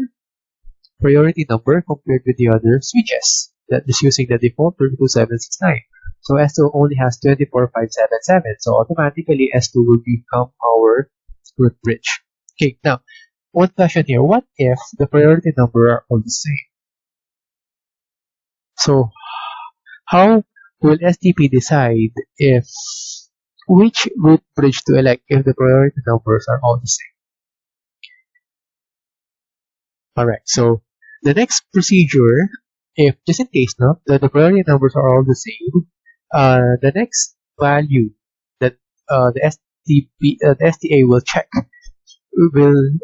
priority number compared with the other switches that is using the default 32769. So S2 only has 24577. So automatically S2 will become our root bridge. Okay, now one question here: what if the priority number are all the same? So how will STP decide if which root bridge to elect if the priority numbers are all the same? Alright, so the next procedure, if just in case the priority numbers are all the same, the next value that the STA will check will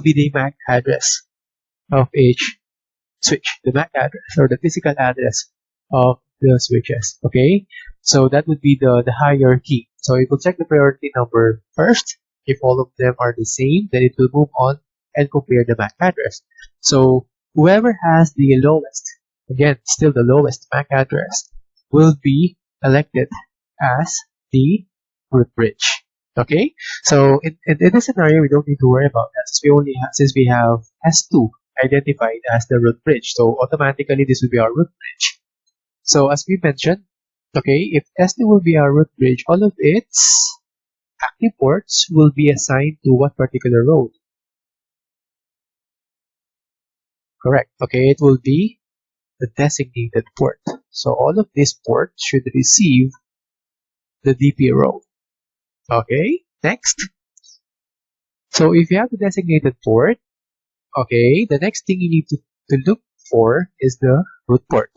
be the MAC address of each switch, the MAC address or the physical address of the switches. Okay, so that would be the hierarchy. So it will check the priority number first. If all of them are the same, then it will move on and compare the MAC address. So whoever has the lowest, again still the lowest MAC address, will be elected as the root bridge. Okay, so in this scenario we don't need to worry about that since we have S2 identified as the root bridge. So automatically this will be our root bridge. So as we mentioned, okay, if S2 will be our root bridge, all of its active ports will be assigned to what particular road? Correct. Okay, it will be the designated port. So all of these ports should receive the DP road. Okay, next. So if you have the designated port, okay, the next thing you need to look for is the root port.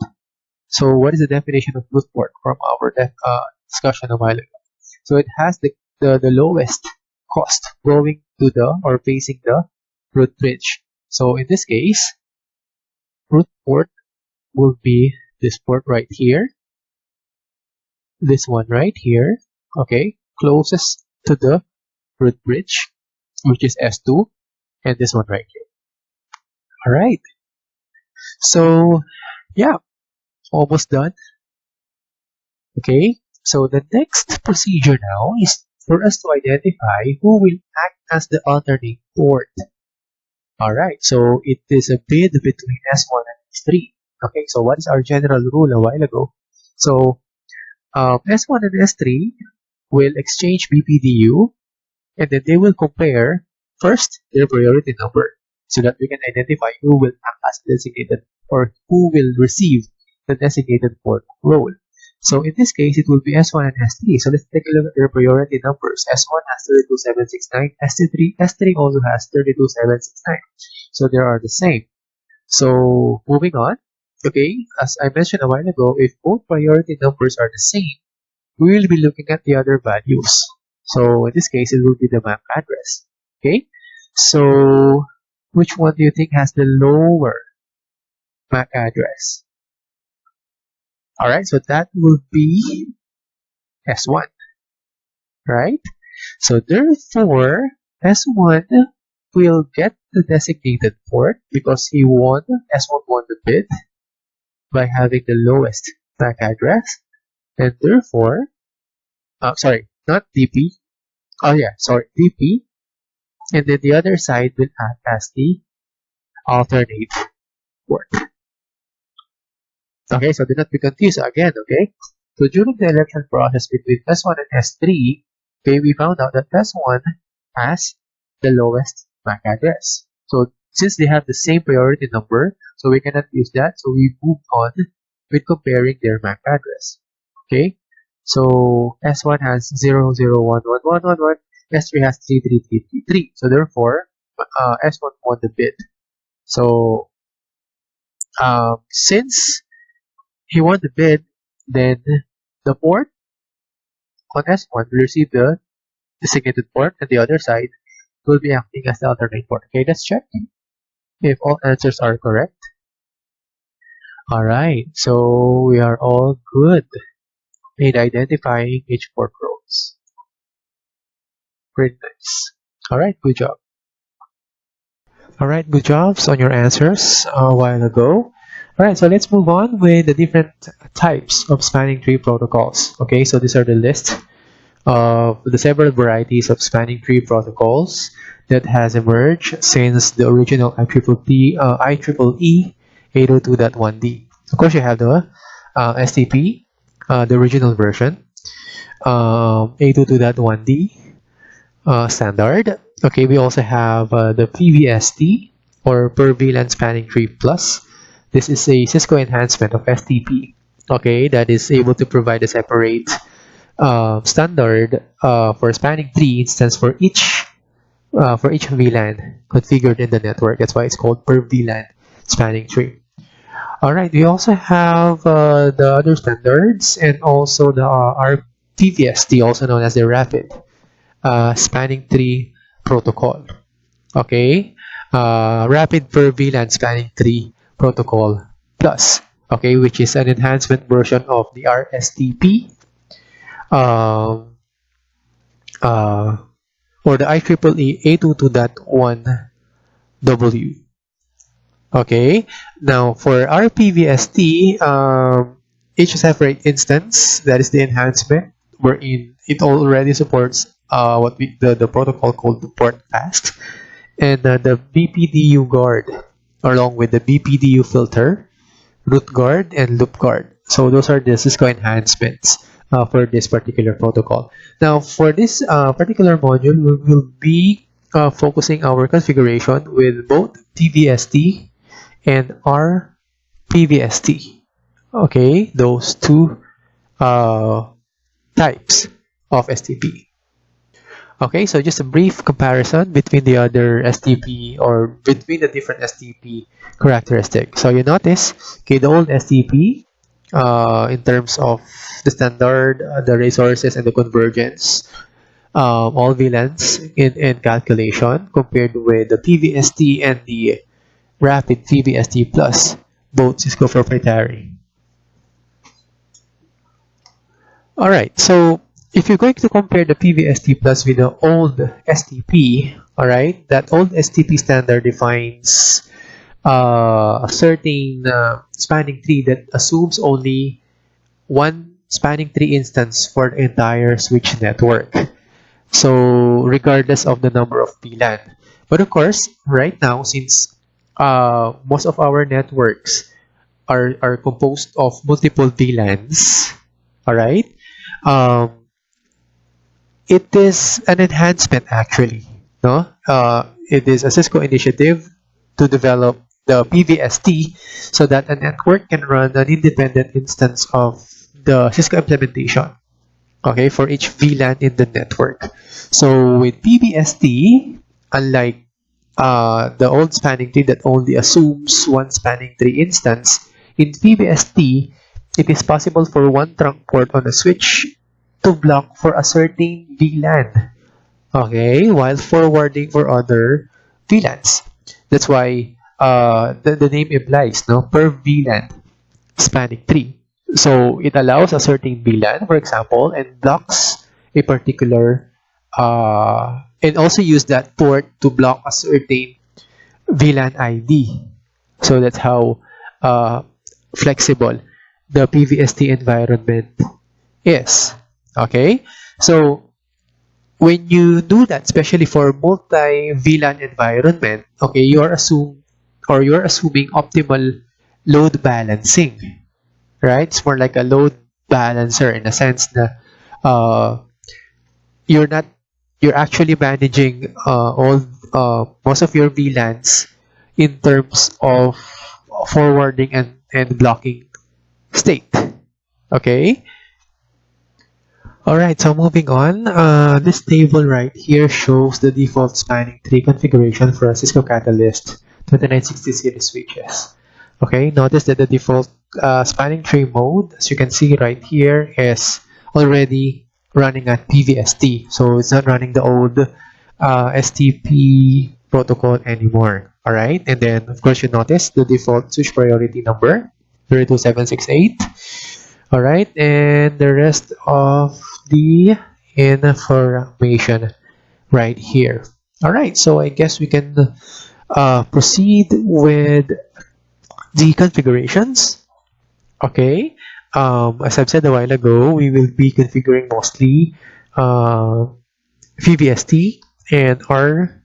So what is the definition of root port from our discussion a while ago? So it has the lowest cost going to the or facing the root bridge. So in this case, root port will be this port right here, this one right here, okay, closest to the root bridge, which is S2, and this one right here. All right. So yeah, almost done. Okay, so the next procedure now is for us to identify who will act as the alternate port. Alright, so it is a bid between S1 and S3. Okay, so what is our general rule a while ago? So S1 and S3 will exchange Vpdu, and then they will compare first their priority number so that we can identify who will act as designated or who will receive the designated port role. So in this case, it will be S1 and S3. So let's take a look at their priority numbers. S1 has 32769, S3 also has 32769. So they are the same. So moving on, okay, as I mentioned a while ago, if both priority numbers are the same, we will be looking at the other values. So in this case, it will be the MAC address. Okay, so which one do you think has the lower MAC address? Alright, so that will be S1, right? So therefore, S1 will get the designated port because S1 won the bid by having the lowest MAC address, and therefore, sorry, not DP, DP, and then the other side will act as the alternate port. Okay, so do not be confused again, okay? So during the election process between S1 and S3, okay, we found out that S1 has the lowest MAC address. So since they have the same priority number, so we cannot use that. So we moved on with comparing their MAC address. Okay, so S1 has 0011111, S3 has 33333. So therefore, S1 won the bid. So since he won the bid, then the port on S1 will receive the designated port, and the other side will be acting as the alternate port. Okay, let's check if all answers are correct. Alright, so we are all good in identifying each port roles. Pretty nice. Alright, good job. Alright, good jobs on your answers a while ago. Alright, so let's move on with the different types of spanning tree protocols. Okay, so these are the list of the several varieties of spanning tree protocols that has emerged since the original IEEE 802.1d. Of course, you have the STP, the original version, 802.1d standard. Okay, we also have the PVST, or per VLAN spanning tree plus. This is a Cisco enhancement of STP. Okay, that is able to provide a separate standard for spanning tree instance for each VLAN configured in the network. That's why it's called per VLAN spanning tree. All right, we also have the other standards and also the RPVST, also known as the Rapid Spanning Tree Protocol. Okay, Rapid per VLAN Spanning Tree Protocol Plus. Okay, which is an enhancement version of the RSTP or the IEEE 822.1W. Okay, now for RPVST, each separate instance, that is the enhancement, wherein it already supports the protocol called the port fast, and the Vpdu guard, along with the Vpdu filter, root guard, and loop guard. So those are the Cisco enhancements for this particular protocol. Now for this particular module, we will be focusing our configuration with both PVST and RPVST. Okay, those two types of STP. Okay, so just a brief comparison between the other STP or between the different STP characteristics. So you notice, okay, the old STP in terms of the standard, the resources, and the convergence, all VLANs in calculation compared with the PVST and the Rapid PVST Plus, both Cisco proprietary. Alright, so if you're going to compare the PVST Plus with the old STP, alright, that old STP standard defines a certain spanning tree that assumes only one spanning tree instance for the entire switch network. So regardless of the number of VLAN. But of course, right now, since most of our networks are composed of multiple VLANs, alright, it is an enhancement actually. No? It is a Cisco initiative to develop the PVST so that a network can run an independent instance of the Cisco implementation, okay, for each VLAN in the network. So with PVST, unlike the old spanning tree that only assumes one spanning tree instance, in PVST, it is possible for one trunk port on a switch to block for a certain VLAN, okay, while forwarding for other VLANs. That's why the name implies, no, per VLAN spanning tree. So it allows a certain VLAN, for example, and blocks a particular, and also use that port to block a certain VLAN ID. So that's how flexible the PVST environment is. Okay, so when you do that, especially for multi-VLAN environment, okay, you're assuming optimal load balancing, right? It's more like a load balancer in a sense that you're actually managing most of your VLANs in terms of forwarding and blocking state. Okay. Alright, so moving on, this table right here shows the default spanning tree configuration for a Cisco Catalyst 2960 series switches. Okay, notice that the default spanning tree mode, as you can see right here, is already running at PVST. So it's not running the old STP protocol anymore. Alright, and then of course you notice the default switch priority number 02768. All right, and the rest of the information right here. All right, so I guess we can proceed with the configurations. Okay, as I've said a while ago, we will be configuring mostly PVST and our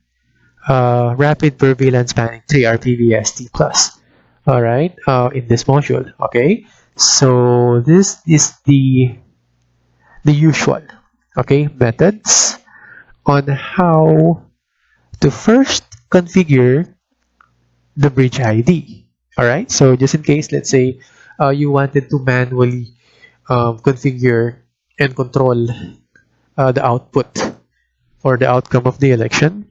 rapid prevalence spanning tree, our PVST plus. All right, in this module. Okay, so this is the usual methods on how to first configure the bridge ID. All right, so just in case, let's say you wanted to manually configure and control the output or the outcome of the election,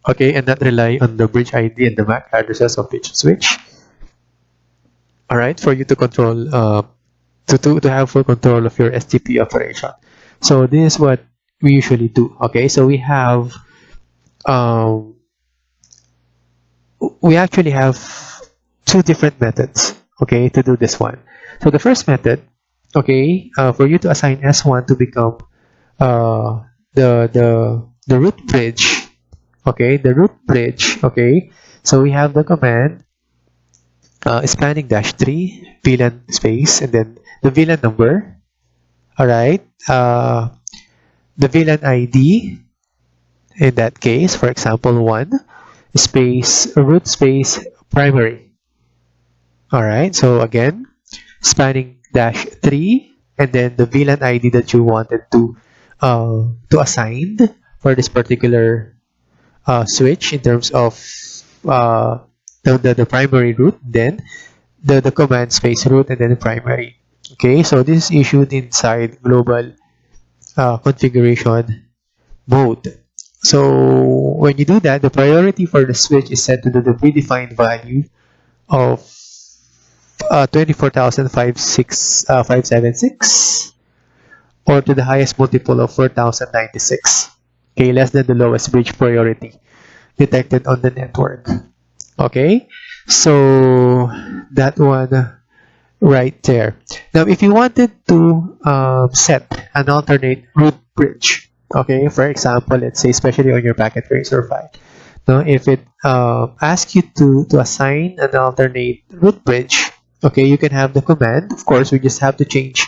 okay, and not rely on the bridge ID and the MAC addresses of each switch. All right, for you to control, to have full control of your STP operation. So this is what we usually do. Okay, so um, we actually have two different methods, okay, to do this one. So the first method, okay, for you to assign S1 to become the root bridge, okay, the root bridge, okay. So we have the command spanning -3 VLAN space and then the VLAN number. All right, the VLAN ID in that case, for example, 1 space root space primary. All right, so again, spanning -3 and then the VLAN ID that you wanted to assign for this particular switch in terms of uh, the primary root, then the command space root and then the primary. Okay, so this is issued inside global configuration mode. So when you do that, the priority for the switch is set to the predefined value of 24,576 or to the highest multiple of 4,096. Okay, less than the lowest bridge priority detected on the network. Okay, so that one right there. Now, if you wanted to set an alternate root bridge, okay, for example, let's say especially on your packet tracer file, now if it asks you to assign an alternate root bridge, okay, you can have the command. Of course, we just have to change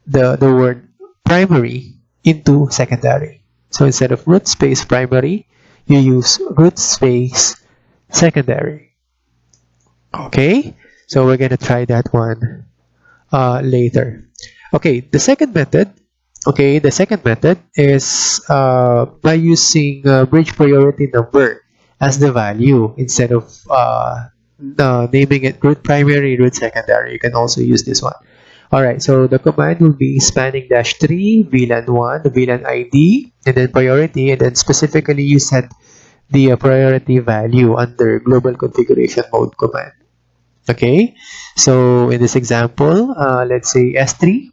the word primary into secondary. So instead of root space primary, you use root space secondary. Okay, so we're gonna try that one later. Okay, the second method. Okay, the second method is by using bridge priority number as the value instead of naming it root primary, root secondary. You can also use this one. All right, so the command will be spanning -3 VLAN 1, the VLAN ID, and then priority, and then specifically you set the priority value under global configuration mode command. Okay, so in this example, let's say S3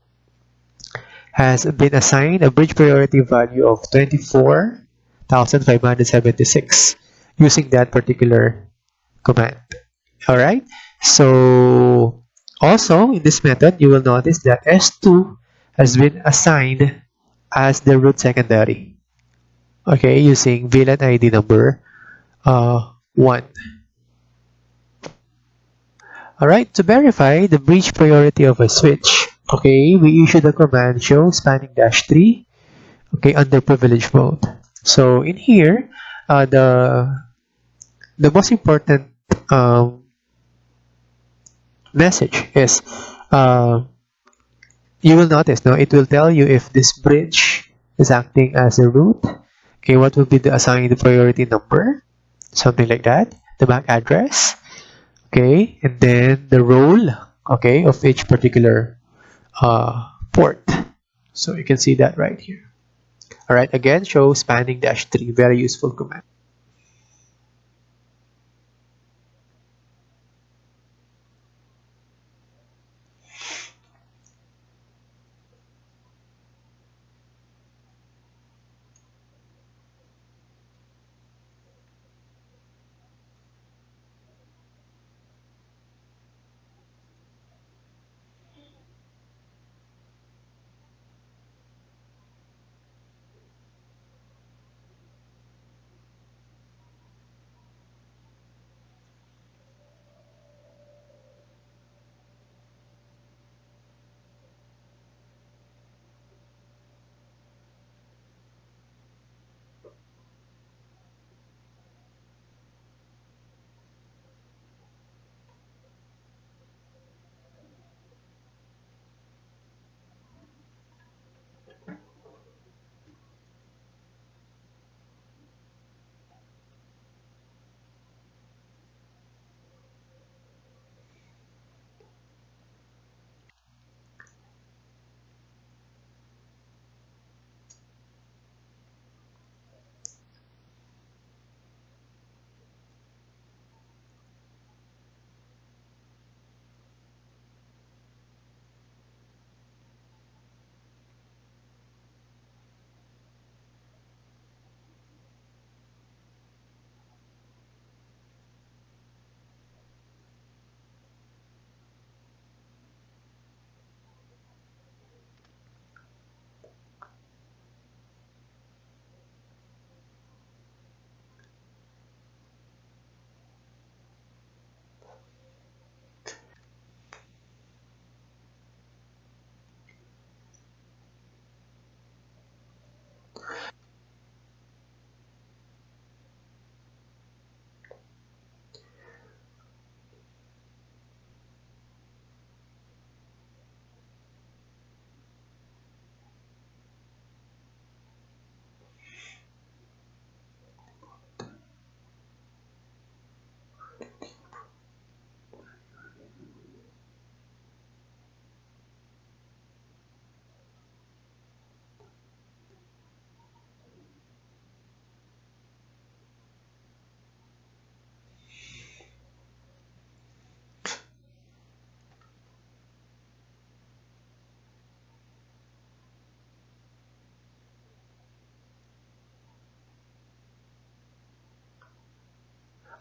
has been assigned a bridge priority value of 24,576 using that particular command. All right, so also in this method, you will notice that S2 has been assigned as the root secondary. Okay, using VLAN ID number 1. Alright, to verify the bridge priority of a switch, okay, we issue the command show spanning -3, okay, under privilege mode. So in here, the most important message is you will notice now it will tell you if this bridge is acting as a root. Okay, what will be the assigned priority number? Something like that. The MAC address. Okay, and then the role, okay, of each particular port. So you can see that right here. All right, again, show spanning -3, very useful command.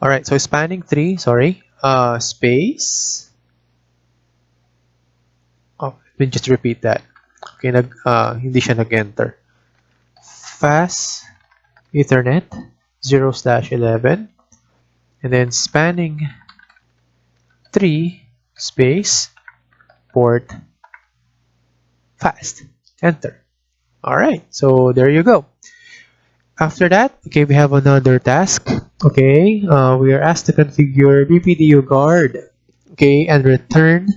Alright, so spanning 3, sorry, space. Oh, let me just repeat that. Okay, hindi siya nag-enter. Fast Ethernet 0/11, and then spanning 3 space port fast. Enter. Alright, so there you go. After that, okay, we have another task. Okay, we are asked to configure Vpdu guard, okay, and return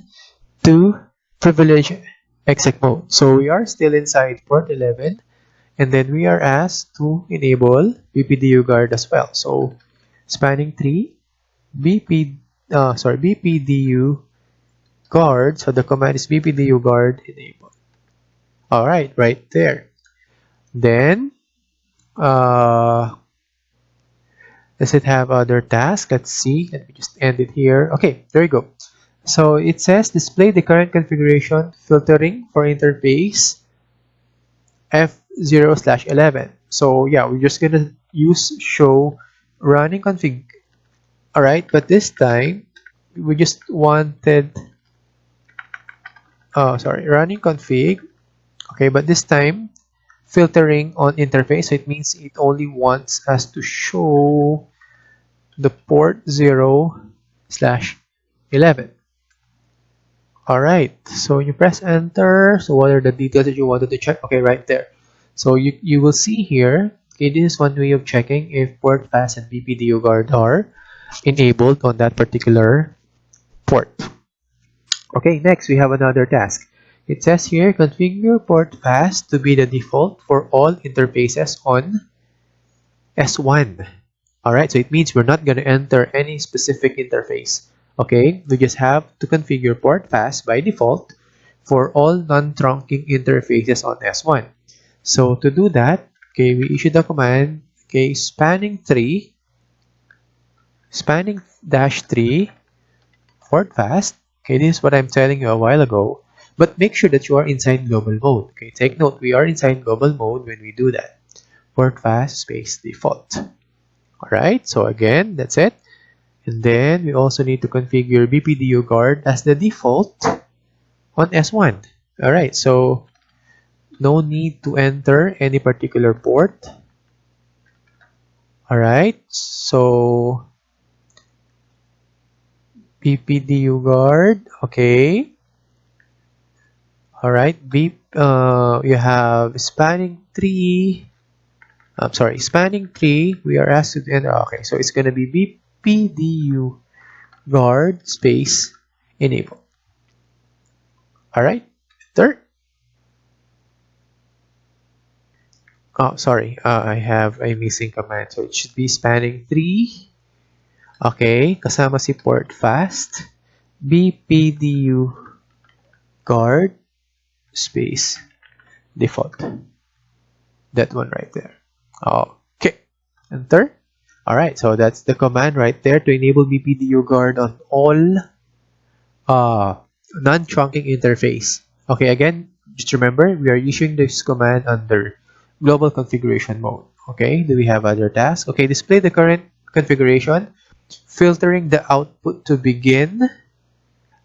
to privilege exec mode. So we are still inside port 11, and then we are asked to enable Vpdu guard as well. So spanning 3 Vpdu guard. So the command is Vpdu guard enable. All right, right there. Then does it have other tasks? Let's see. Let me just end it here. Okay, there you go. So it says display the current configuration filtering for interface F0/11. So yeah, we're just gonna use show running config. Alright, but this time we just wanted running config. Okay, but this time filtering on interface, so it means it only wants us to show the port 0/11. Alright, so you press enter. So what are the details that you wanted to check? Okay, right there. So you will see here, okay, this is one way of checking if port fast and Vpdu guard are enabled on that particular port. Okay, next we have another task. It says here, configure port fast to be the default for all interfaces on S1. Alright, so it means we're not going to enter any specific interface. Okay, we just have to configure port fast by default for all non-trunking interfaces on S1. So to do that, okay, we issue the command, okay, spanning -3 port fast. Okay, this is what I'm telling you a while ago. But make sure that you are inside global mode. Okay, take note, we are inside global mode when we do that. Port fast space default. Alright, so again, that's it. And then we also need to configure Vpdu guard as the default on S1. Alright, so no need to enter any particular port. Alright, so Vpdu guard, okay. Alright, you have spanning 3. Spanning 3, we are asked to enter. Okay, so it's going to be Vpdu guard space enable. Alright, third. Oh, sorry, I have a missing command. So it should be spanning 3. Okay, kasama si port fast. Vpdu guard space default. That one right there. Okay, enter. Alright, so that's the command right there to enable Vpdu guard on all non-trunking interface. Okay, again, just remember, we are issuing this command under global configuration mode. Okay, do we have other tasks? Okay, display the current configuration, filtering the output to begin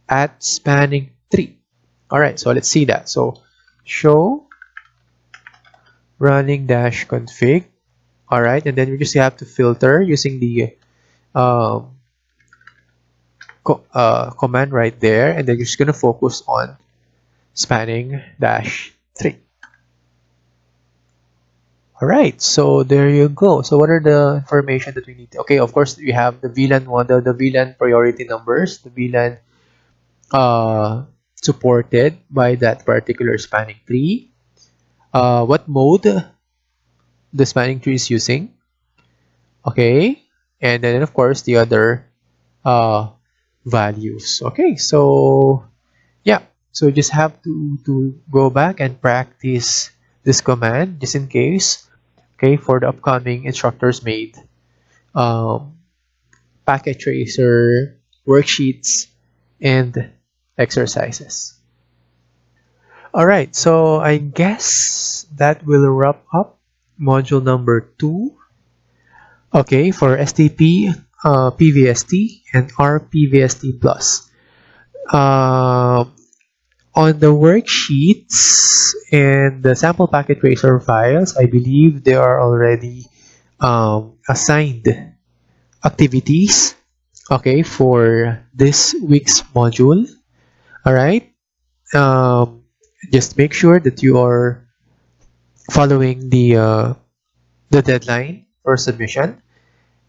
at spanning 3. Alright, so let's see that. So show running -config. Alright, and then we just have to filter using the command right there, and then you're just going to focus on spanning -3. Alright, so there you go. So what are the information that we need? Okay, of course, we have the VLAN model, the VLAN priority numbers, the VLAN supported by that particular spanning tree, what mode the spanning tree is using, okay, and then of course the other values. Okay, so yeah, so you just have to go back and practice this command just in case, okay, for the upcoming instructors made packet tracer worksheets and exercises. Alright, so I guess that will wrap up module number 2. Okay, for STP PVST and RPVST plus. On the worksheets and the sample packet tracer files, I believe they are already assigned activities, okay, for this week's module. All right. Just make sure that you are following the deadline for submission,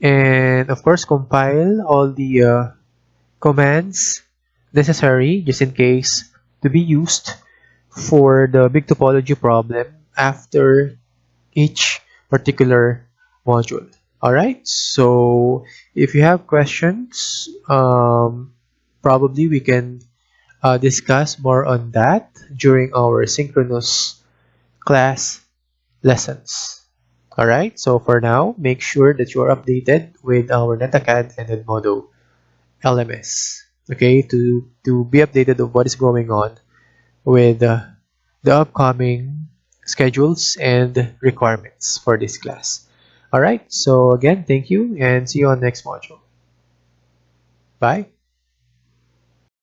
and of course compile all the commands necessary just in case to be used for the big topology problem after each particular module. Alright, so if you have questions, probably we can discuss more on that during our synchronous class lessons. Alright, so for now, make sure that you are updated with our NetAcad and Edmodo LMS, okay, to be updated of what is going on with the upcoming schedules and requirements for this class. Alright, so again, thank you and see you on next module. Bye.